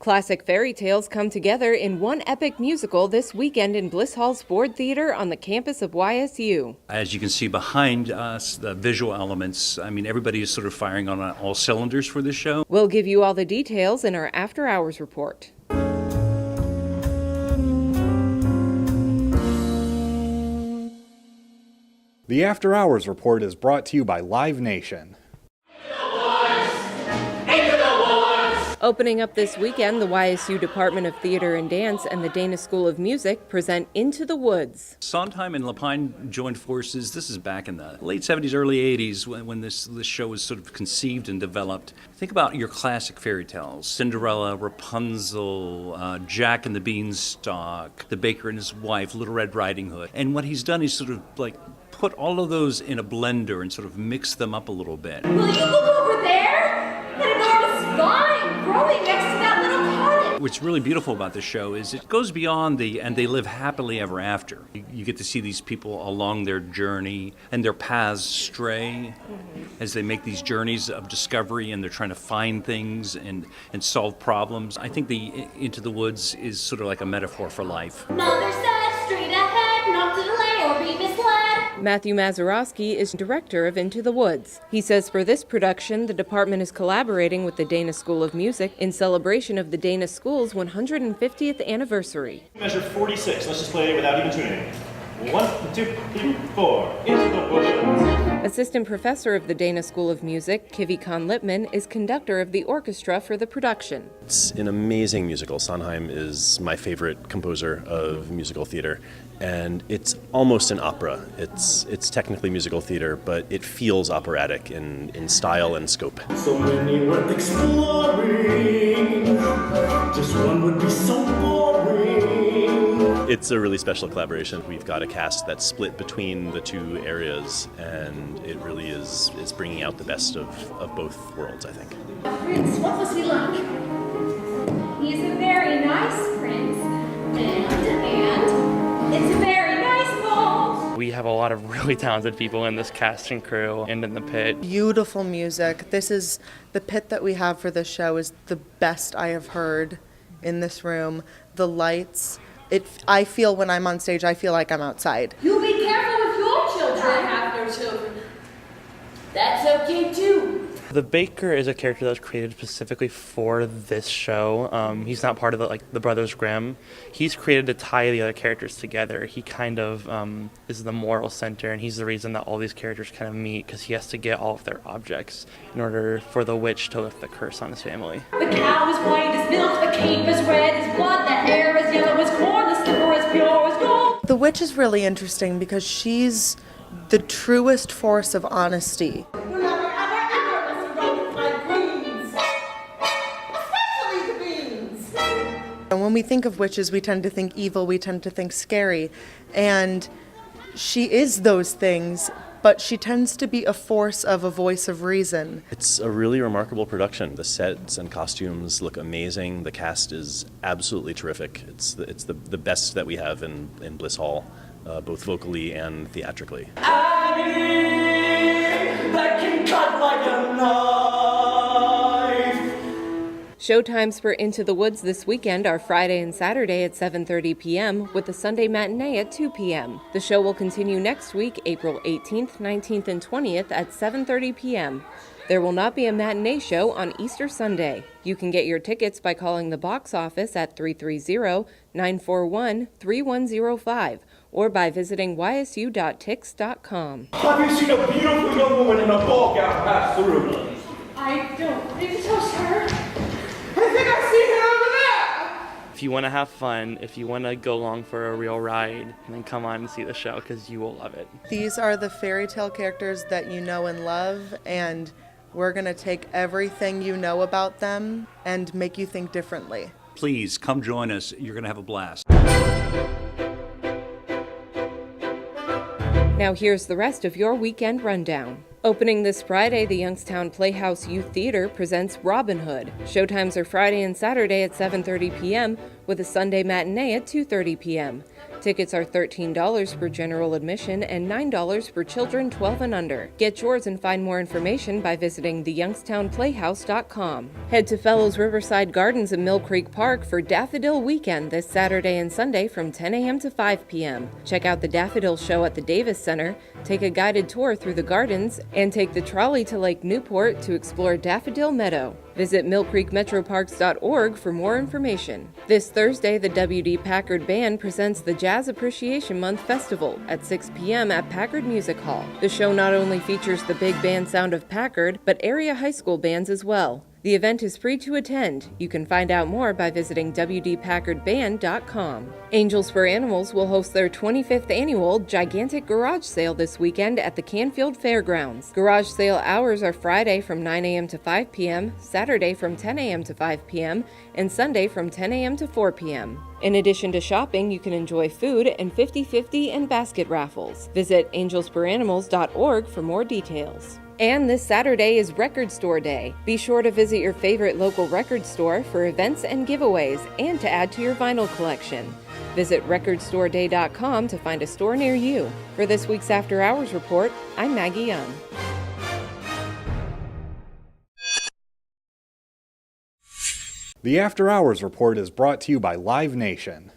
Classic fairy tales come together in one epic musical this weekend in Bliss Hall's Ford Theater on the campus of YSU. As you can see behind us, the visual elements, everybody is sort of firing on all cylinders for this show. We'll give you all the details in our After Hours report. The After Hours report is brought to you by Live Nation. Opening up this weekend, the YSU Department of Theater and Dance and the Dana School of Music present Into the Woods. Sondheim and Lapine joined forces. This is back in the late 70s, early 80s when this show was sort of conceived and developed. Think about your classic fairy tales, Cinderella, Rapunzel, Jack and the Beanstalk, The Baker and His Wife, Little Red Riding Hood. And what he's done is sort of like put all of those in a blender and sort of mix them up a little bit. Will you look over there? An enormous vine growing next to that little cottage. What's really beautiful about this show is it goes beyond and they live happily ever after. You get to see these people along their journey and their paths stray as they make these journeys of discovery and they're trying to find things and solve problems. I think the Into the Woods is sort of like a metaphor for life. Mother said straight ahead, not to delay or be misled. Matthew Mazurowski is director of Into the Woods. He says for this production, the department is collaborating with the Dana School of Music in celebration of the Dana School's 150th anniversary. Measure 46. Let's just play it without even tuning. 1, 2, 3, 4. Into the Woods. Assistant professor of the Dana School of Music, Kivi Kahn-Lippman, is conductor of the orchestra for the production. It's an amazing musical. Sondheim is my favorite composer of musical theater, and it's almost an opera. It's technically musical theater, but it feels operatic in style and scope. So many were exploring, just one would be so boring. It's a really special collaboration. We've got a cast that's split between the two areas, and it really is bringing out the best of both worlds, I think. Prince, what was he like? He's a very nice prince, and it's a very nice ball. We have a lot of really talented people in this cast and crew and in the pit. Beautiful music. The pit that we have for this show is the best I have heard in this room. The lights. I feel when I'm on stage, I feel like I'm outside. You be careful with your children. I have no children. That's okay too. The Baker is a character that was created specifically for this show. He's not part of the Brothers Grimm. He's created to tie the other characters together. He kind of is the moral center, and he's the reason that all these characters kind of meet, because he has to get all of their objects in order for the witch to lift the curse on his family. The cow is white as milk, the cape is red as blood, the hair is yellow as corn, the slipper is pure as gold. The witch is really interesting because she's the truest force of honesty. And when we think of witches, we tend to think evil, we tend to think scary. And she is those things, but she tends to be a force of a voice of reason. It's a really remarkable production. The sets and costumes look amazing. The cast is absolutely terrific. It's the best that we have in Bliss Hall, both vocally and theatrically. Agony that can cut like a knife. Showtimes for Into the Woods this weekend are Friday and Saturday at 7:30 p.m. with the Sunday matinee at 2 p.m. The show will continue next week, April 18th, 19th, and 20th at 7:30 p.m. There will not be a matinee show on Easter Sunday. You can get your tickets by calling the box office at 330-941-3105 or by visiting ysu.tix.com. Have you seen a beautiful young woman in a ball gown pass through? I don't need to touch her. I think I see her over there. If you want to have fun, if you want to go along for a real ride, then come on and see the show, because you will love it. These are the fairy tale characters that you know and love, and we're going to take everything you know about them and make you think differently. Please come join us. You're going to have a blast. Now here's the rest of your weekend rundown. Opening this Friday, the Youngstown Playhouse Youth Theater presents Robin Hood. Showtimes are Friday and Saturday at 7:30 p.m. with a Sunday matinee at 2:30 p.m. Tickets are $13 for general admission and $9 for children 12 and under. Get yours and find more information by visiting theyoungstownplayhouse.com. Head to Fellows Riverside Gardens and Mill Creek Park for Daffodil Weekend this Saturday and Sunday from 10 a.m. to 5 p.m. Check out the Daffodil Show at the Davis Center, take a guided tour through the gardens, and take the trolley to Lake Newport to explore Daffodil Meadow. Visit millcreekmetroparks.org for more information. This Thursday, the W.D. Packard Band presents the Jazz Appreciation Month Festival at 6 p.m. at Packard Music Hall. The show not only features the big band sound of Packard, but area high school bands as well. The event is free to attend. You can find out more by visiting wdpackardband.com. Angels for Animals will host their 25th annual gigantic garage sale this weekend at the Canfield Fairgrounds. Garage sale hours are Friday from 9 a.m. to 5 p.m., Saturday from 10 a.m. to 5 p.m., and Sunday from 10 a.m. to 4 p.m. In addition to shopping, you can enjoy food and 50/50 and basket raffles. Visit angelsforanimals.org for more details. And this Saturday is Record Store Day. Be sure to visit your favorite local record store for events and giveaways and to add to your vinyl collection. Visit recordstoreday.com to find a store near you. For this week's After Hours Report, I'm Maggie Young. The After Hours Report is brought to you by Live Nation.